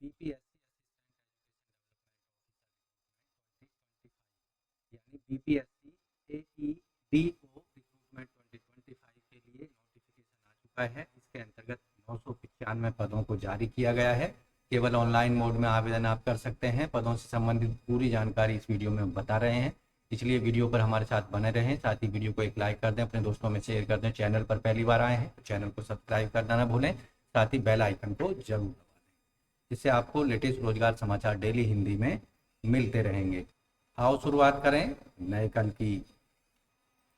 BPSC एईडीओ recruitment 2025 के लिए notification आ चुका है। इसके अंतर्गत 995 पदों को जारी किया गया है। केवल ऑनलाइन मोड में आवेदन आप कर सकते हैं। पदों से संबंधित पूरी जानकारी इस वीडियो में बता रहे हैं, इसलिए वीडियो पर हमारे साथ बने रहें। साथ ही वीडियो को एक लाइक कर दें, अपने दोस्तों में शेयर कर दें। चैनल पर पहली बार आए हैं तो चैनल को सब्सक्राइब करना ना भूलें। साथ ही बेल आइकन को जरूर दबाएं, जिससे आपको लेटेस्ट रोजगार समाचार डेली हिंदी में मिलते रहेंगे। आओ शुरुआत करें नए कल की।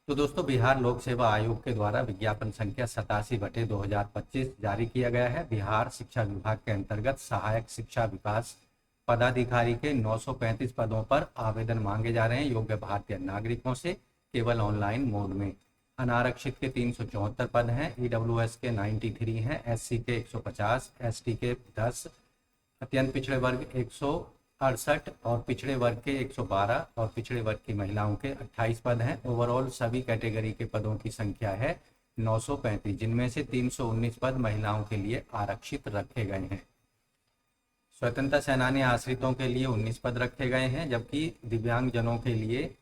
तो दोस्तों, बिहार लोक सेवा आयोग के द्वारा विज्ञापन संख्या 87/2025 जारी किया गया है। बिहार शिक्षा विभाग के अंतर्गत सहायक शिक्षा विकास पदाधिकारी के 935 पदों पर आवेदन मांगे जा रहे हैं योग्य भारतीय नागरिकों से, केवल ऑनलाइन मोड में। अनारक्षित के 374 पद हैं, ईडब्ल्यूएस के 93 हैं, एससी के 150, एसटी के 10, अत्यंत पिछड़े वर्ग 168 और पिछड़े वर्ग के 112 और पिछड़े वर्ग की महिलाओं के 28 पद हैं। ओवरऑल सभी कैटेगरी के पदों की संख्या है 935, जिनमें से 319 पद महिलाओं के लिए आरक्षित रखे गए हैं। स्वतंत्रता सेनानी आश्रितों के लिए 19 पद रखे गए हैं, जबकि दिव्यांग जनों के लिए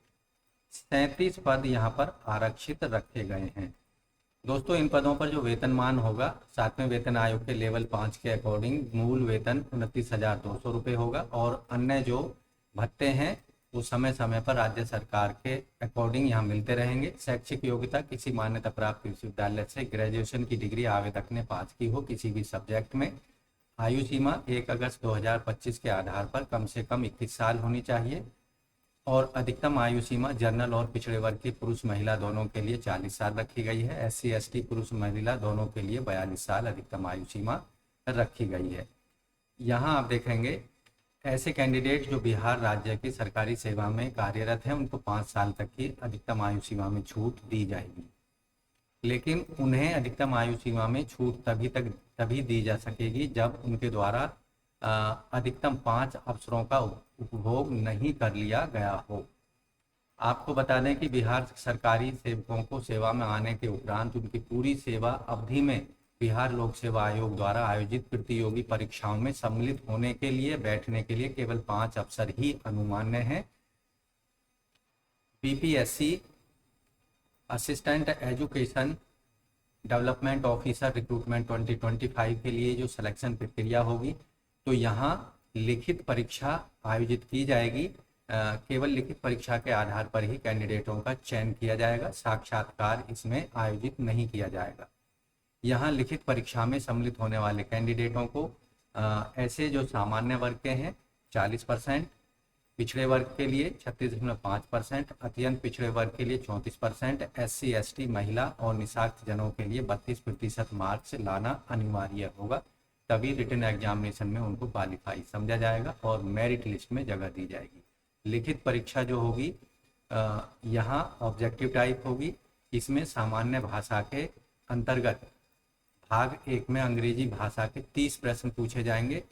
37 पद यहाँ पर आरक्षित रखे गए हैं। दोस्तों, इन पदों पर जो वेतनमान होगा 7वें वेतन आयोग के लेवल 5 के अकॉर्डिंग मूल वेतन 29,200 रुपये होगा, और अन्य जो भत्ते हैं वो समय समय पर राज्य सरकार के अकॉर्डिंग यहाँ मिलते रहेंगे। शैक्षिक योग्यता किसी मान्यता प्राप्त विश्वविद्यालय से ग्रेजुएशन की डिग्री आवेदक ने पास की हो किसी भी सब्जेक्ट में। आयु सीमा 1 अगस्त 2025 के आधार पर कम से कम 21 साल होनी चाहिए, और अधिकतम आयु सीमा जनरल और पिछड़े वर्ग की पुरुष महिला दोनों के लिए 40 साल रखी गई है। एससी एसटी पुरुष महिला दोनों के लिए 42 साल अधिकतम आयु सीमा रखी गई है। यहाँ आप देखेंगे ऐसे कैंडिडेट जो बिहार राज्य की सरकारी सेवा में कार्यरत हैं उनको 5 साल तक की अधिकतम आयु सीमा में छूट दी जाएगी, लेकिन उन्हें अधिकतम आयु सीमा में छूट तभी दी जा सकेगी जब उनके द्वारा अधिकतम 5 अवसरों का उपभोग नहीं कर लिया गया हो। आपको बता दें कि बिहार सरकारी सेवकों को सेवा में आने के उपरांत उनकी पूरी सेवा अवधि में बिहार लोक सेवा आयोग द्वारा आयोजित प्रतियोगी परीक्षाओं में सम्मिलित होने के लिए बैठने के लिए केवल 5 अवसर ही अनुमान्य हैं। BPSC assistant education development officer recruitment 2025 के लिए जो सिलेक्शन प्रक्रिया होगी, तो यहाँ लिखित परीक्षा आयोजित की जाएगी। केवल लिखित परीक्षा के आधार पर ही कैंडिडेटों का चयन किया जाएगा, साक्षात्कार इसमें आयोजित नहीं किया जाएगा। यहाँ लिखित परीक्षा में सम्मिलित होने वाले कैंडिडेटों को ऐसे जो सामान्य वर्ग के हैं 40%, पिछड़े वर्ग के लिए 36.5%, अत्यंत पिछड़े वर्ग के लिए 34%, एससी एसटी महिला और निशाक्त जनों के लिए 32% मार्क्स लाना अनिवार्य होगा, तभी रिटन एग्जामिनेशन में उनको क्वालिफाई समझा जाएगा और मेरिट लिस्ट में जगह दी जाएगी। लिखित परीक्षा जो होगी यहाँ ऑब्जेक्टिव टाइप होगी। इसमें सामान्य भाषा के अंतर्गत भाग 1 में अंग्रेजी भाषा के 30 प्रश्न पूछे जाएंगे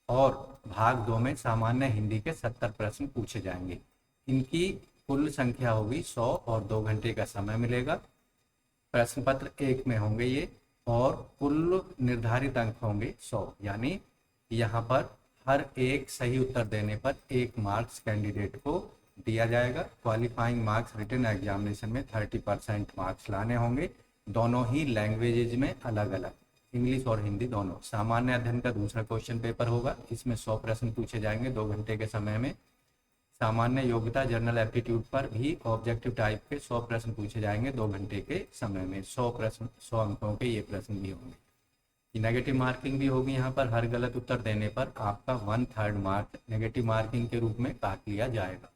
और भाग 2 में सामान्य हिंदी के 70 प्रश्न पूछे जाएंगे। इनकी कुल संख्या होगी 100 और 2 घंटे का समय मिलेगा। प्रश्न पत्र 1 में होंगे ये, और कुल निर्धारित अंक होंगे 100, यानी यहाँ पर हर एक सही उत्तर देने पर 1 मार्क्स कैंडिडेट को दिया जाएगा। क्वालिफाइंग मार्क्स रिटन एग्जामिनेशन में 30% मार्क्स लाने होंगे, दोनों ही लैंग्वेजेज में अलग अलग, इंग्लिश और हिंदी दोनों। सामान्य अध्ययन का दूसरा क्वेश्चन पेपर होगा, इसमें 100 प्रश्न पूछे जाएंगे 2 घंटे के समय में। सामान्य योग्यता जनरल एप्टीट्यूड पर भी ऑब्जेक्टिव टाइप के 100 प्रश्न पूछे जाएंगे 2 घंटे के समय में। 100 अंकों के ये प्रश्न भी होंगे। नेगेटिव मार्किंग भी होगी यहाँ पर, हर गलत उत्तर देने पर आपका 1/3 मार्क नेगेटिव मार्किंग के रूप में काट लिया जाएगा।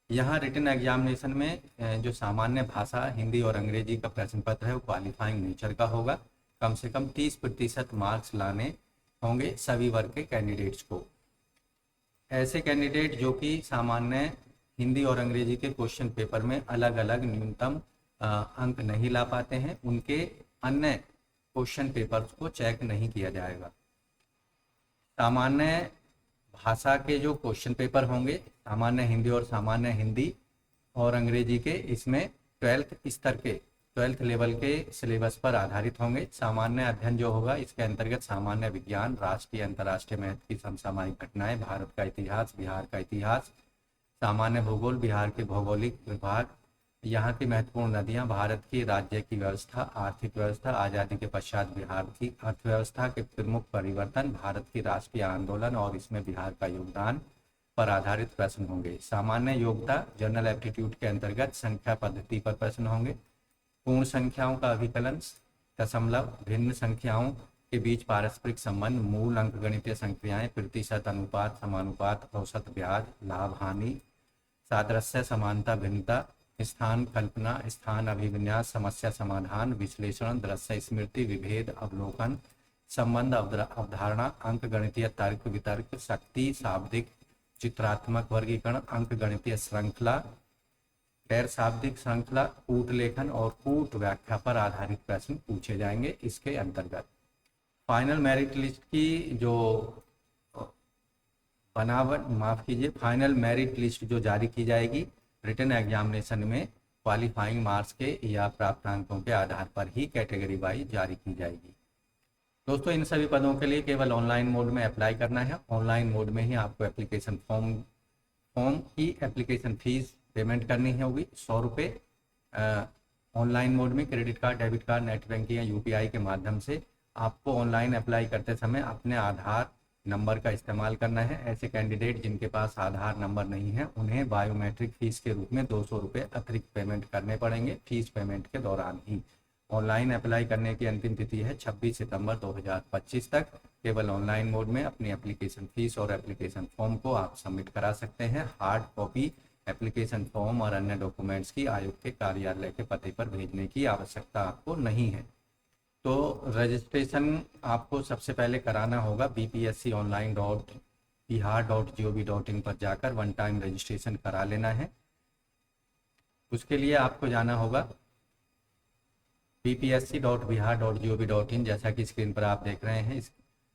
यहाँ रिटन एग्जामिनेशन में जो सामान्य भाषा हिंदी और अंग्रेजी का प्रश्न पत्र है वो क्वालिफाइंग नेचर का होगा। कम से कम 30% मार्क्स लाने होंगे सभी वर्ग के कैंडिडेट्स को। ऐसे कैंडिडेट जो कि सामान्य हिंदी और अंग्रेजी के क्वेश्चन पेपर में अलग अलग न्यूनतम अंक नहीं ला पाते हैं, उनके अन्य क्वेश्चन पेपर्स को चेक नहीं किया जाएगा। सामान्य भाषा के जो क्वेश्चन पेपर होंगे, सामान्य हिंदी और सामान्य हिंदी और अंग्रेजी के, इसमें 12th स्तर के 12th लेवल के सिलेबस पर आधारित होंगे। सामान्य अध्ययन जो होगा इसके अंतर्गत सामान्य विज्ञान, राष्ट्रीय अंतर्राष्ट्रीय महत्व की समसामयिक घटनाएं, भारत का इतिहास, बिहार का इतिहास, सामान्य भूगोल, बिहार के भौगोलिक विभाग, यहाँ की महत्वपूर्ण नदियाँ, भारत की राज्य की व्यवस्था, आर्थिक व्यवस्था, आज़ादी के पश्चात बिहार की अर्थव्यवस्था के प्रमुख परिवर्तन, भारत की राष्ट्रीय आंदोलन और इसमें बिहार का योगदान पर आधारित प्रश्न होंगे। सामान्य योग्यता जनरल एप्टीट्यूड के अंतर्गत संख्या पद्धति पर प्रश्न होंगे। पूर्ण संख्याओं का अभिकलन, दशमलव, भिन्न संख्याओं के बीच पारस्परिक संबंध, मूल अंकगणितीय संक्रियाएं, प्रतिशत, अनुपात, समानुपात, औसत, ब्याज, लाभ, हानि, सादृश्य, समानता, भिन्नता, स्थान कल्पना, स्थान अभिविन्यास, समस्या समाधान, विश्लेषण, दृश्य स्मृति, विभेद, अवलोकन, संबंध, अवधारणा, अंकगणितीय तर्क वितर्क, शक्ति, शाब्दिक चित्रात्मक वर्गीकरण, अंकगणितीय श्रृंखला, गैर शाब्दिक श्रृंखला, कूट लेखन और कूट व्याख्या पर आधारित प्रश्न पूछे जाएंगे इसके अंतर्गत। फाइनल मेरिट लिस्ट की जो फाइनल मेरिट लिस्ट जो जारी की जाएगी रिटन एग्जामिनेशन में क्वालिफाइंग मार्क्स के या प्राप्त अंकों के आधार पर ही कैटेगरी वाइज जारी की जाएगी। दोस्तों इन सभी पदों के लिए केवल ऑनलाइन मोड में अप्लाई करना है। ऑनलाइन मोड में ही आपको एप्लीकेशन फॉर्म की एप्लीकेशन फीस पेमेंट करनी होगी 100 रुपये। ऑनलाइन मोड में credit card, debit card, net banking या यूपीआई के माध्यम से आपको ऑनलाइन अप्लाई करते समय अपने आधार नंबर का इस्तेमाल करना है। ऐसे कैंडिडेट जिनके पास आधार नंबर नहीं है उन्हें बायोमेट्रिक फीस के रूप में 200 रुपये अतिरिक्त पेमेंट करने पड़ेंगे फीस पेमेंट के दौरान ही। ऑनलाइन अप्लाई करने की अंतिम तिथि है 26 सितंबर 2025 तक। केवल ऑनलाइन मोड में अपनी एप्लीकेशन फीस और एप्लीकेशन फॉर्म को आप सबमिट करा सकते हैं। हार्ड कॉपी एप्लीकेशन फॉर्म और अन्य डॉक्यूमेंट्स की आयोग के कार्यालय के पते पर भेजने की आवश्यकता आपको नहीं है। तो रजिस्ट्रेशन आपको सबसे पहले कराना होगा bpsconline.bihar.gov.in पर जाकर वन टाइम रजिस्ट्रेशन करा लेना है। उसके लिए आपको जाना होगा bpsc.bihar.gov.in, जैसा कि स्क्रीन पर आप देख रहे हैं इस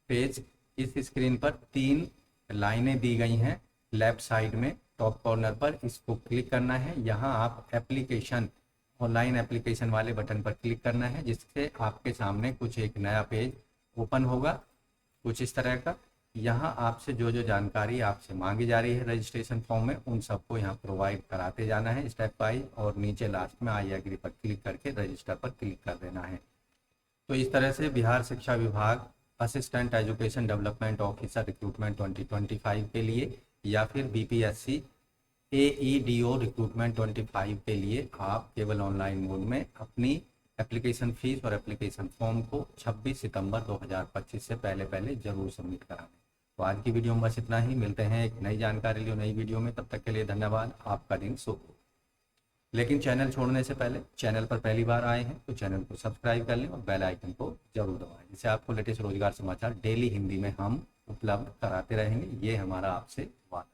पेज। इस स्क्रीन पर 3 लाइनें दी गई हैं लेफ्ट साइड में टॉप कॉर्नर पर, इसको क्लिक करना है। यहाँ आप एप्लीकेशन ऑनलाइन एप्लीकेशन वाले बटन पर क्लिक करना है, जिससे आपके सामने कुछ एक नया पेज ओपन होगा कुछ इस तरह का। यहाँ आपसे जो जो जानकारी आपसे मांगी जा रही है रजिस्ट्रेशन फॉर्म में उन सबको यहाँ प्रोवाइड कराते जाना है स्टेप वाइज, और नीचे लास्ट में आई एग्री पर क्लिक करके रजिस्टर पर क्लिक कर देना है। तो इस तरह से बिहार शिक्षा विभाग assistant education development officer recruitment 2025 के लिए या फिर BPSC AEDO रिक्रूटमेंट 25 के लिए आप केवल ऑनलाइन मोड में अपनी एप्लीकेशन फीस और एप्लीकेशन फॉर्म को 26 सितंबर 2025 से पहले जरूर सबमिट कराएं। तो आज की वीडियो में बस इतना ही। मिलते हैं एक नई जानकारी लिए नई वीडियो में, तब तक के लिए धन्यवाद। आपका दिन शुभ हो। लेकिन चैनल छोड़ने से पहले, चैनल पर पहली बार आए हैं तो चैनल को सब्सक्राइब कर लें और बेल आइकन को जरूर दबाएं, जिससे आपको लेटेस्ट रोजगार समाचार डेली हिंदी में हम उपलब्ध कराते रहेंगे। ये हमारा आपसे वादा।